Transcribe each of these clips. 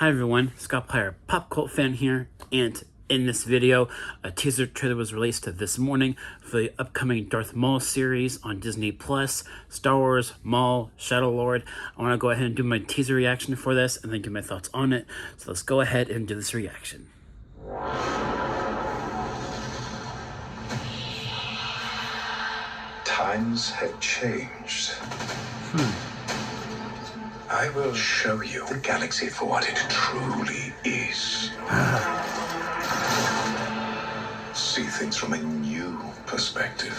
Hi everyone, Scott Plyer, pop cult fan here, and in this video, a teaser trailer was released this morning for the upcoming Darth Maul series on Disney+, Star Wars, Maul, Shadow Lord. I want to go ahead and do my teaser reaction for this, and then give my thoughts on it, so let's go ahead and do this reaction. Times have changed. I will show you the galaxy for what it truly is. See things from a new perspective.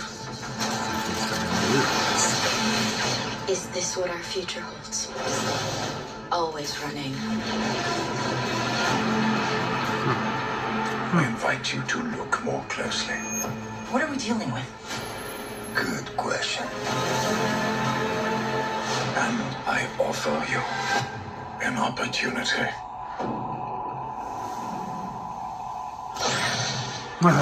Is this what our future holds? Always running. I invite you to look more closely. What are we dealing with? Good question. And I offer you an opportunity. Maul.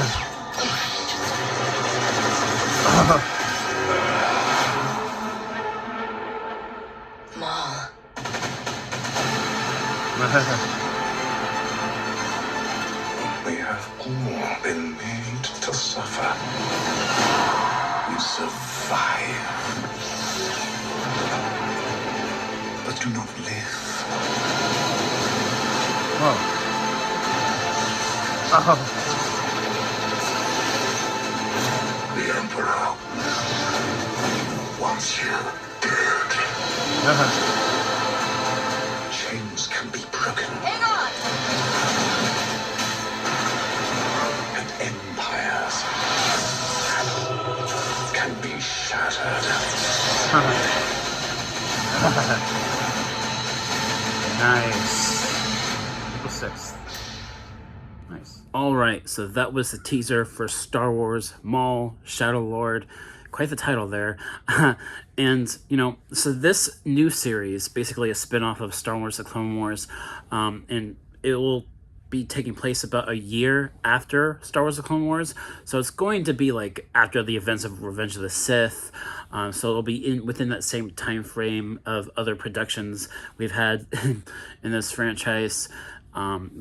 We have all been made to suffer. You survive, but do not live. The Emperor wants you dead. Chains can be broken. Hang on! And empires can be shattered. Nice. April 6th. Nice. Alright, so that was the teaser for Star Wars, Maul, Shadow Lord. Quite the title there. And, so this new series, basically a spin-off of Star Wars The Clone Wars, and it will be taking place about a year after Star Wars The Clone Wars. So it's going to be like after the events of Revenge of the Sith. So it'll be within that same time frame of other productions we've had in this franchise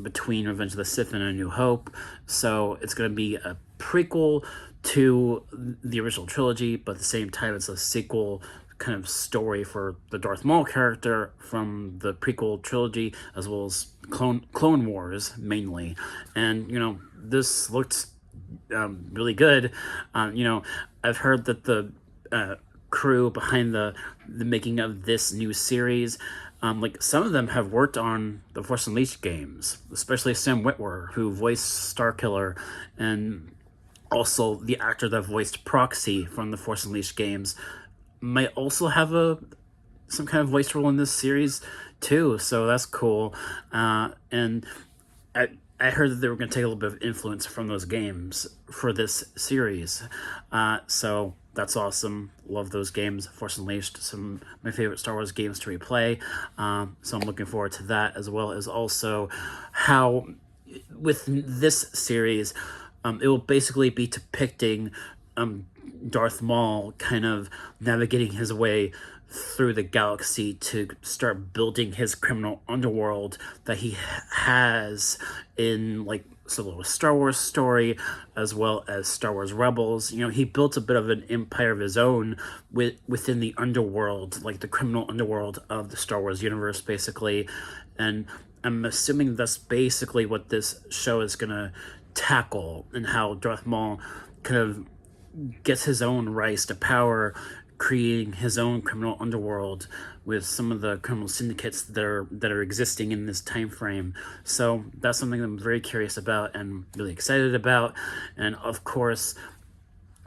between Revenge of the Sith and A New Hope. So it's going to be a prequel to the original trilogy, but at the same time it's a sequel kind of story for the Darth Maul character from the prequel trilogy, as well as Clone Wars mainly. And this looked really good. I've heard that the crew behind the making of this new series, like some of them have worked on the Force Unleashed games, especially Sam Witwer, who voiced Starkiller, and also the actor that voiced Proxy from the Force Unleashed games might also have some kind of voice role in this series too, so that's cool. And I heard that they were going to take a little bit of influence from those games for this series, so that's awesome. Love those games. Force Unleashed, some of my favorite Star Wars games to replay, so I'm looking forward to that, as well as also how with this series it will basically be depicting Darth Maul kind of navigating his way through the galaxy to start building his criminal underworld that he has in a Star Wars story, as well as Star Wars Rebels. He built a bit of an empire of his own within the underworld, like the criminal underworld of the Star Wars universe, basically. And I'm assuming that's basically what this show is gonna tackle, and how Darth Maul kind of gets his own rise to power, creating his own criminal underworld with some of the criminal syndicates that are existing in this time frame. So that's something I'm very curious about and really excited about. And of course,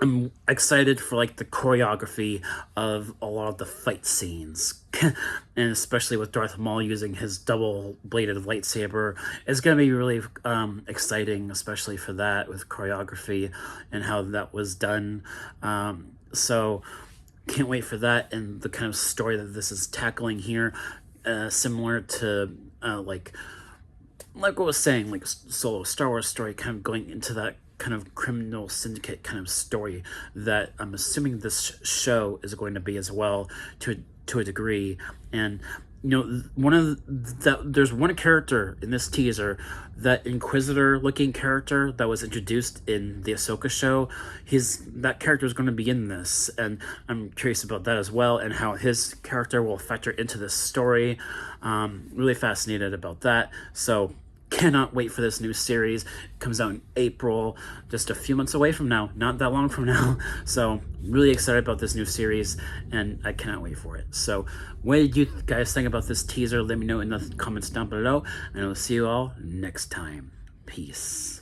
I'm excited for the choreography of a lot of the fight scenes, and especially with Darth Maul using his double-bladed lightsaber. It's going to be really exciting, especially for that, with choreography and how that was done. So can't wait for that, and the kind of story that this is tackling here, similar to like what I was saying, like Solo Star Wars story, kind of going into that kind of criminal syndicate kind of story that I'm assuming this show is going to be as well, to a degree. And one of there's one character in this teaser, that Inquisitor looking character that was introduced in the Ahsoka show. That character is going to be in this, and I'm curious about that as well, and how his character will factor into this story. Really fascinated about that. So cannot wait for this new series. It comes out in April, just a few months away from now, not that long from now. So really excited about this new series, and I cannot wait for it. So what did you guys think about this teaser? Let me know in the comments down below, and I'll see you all next time. Peace.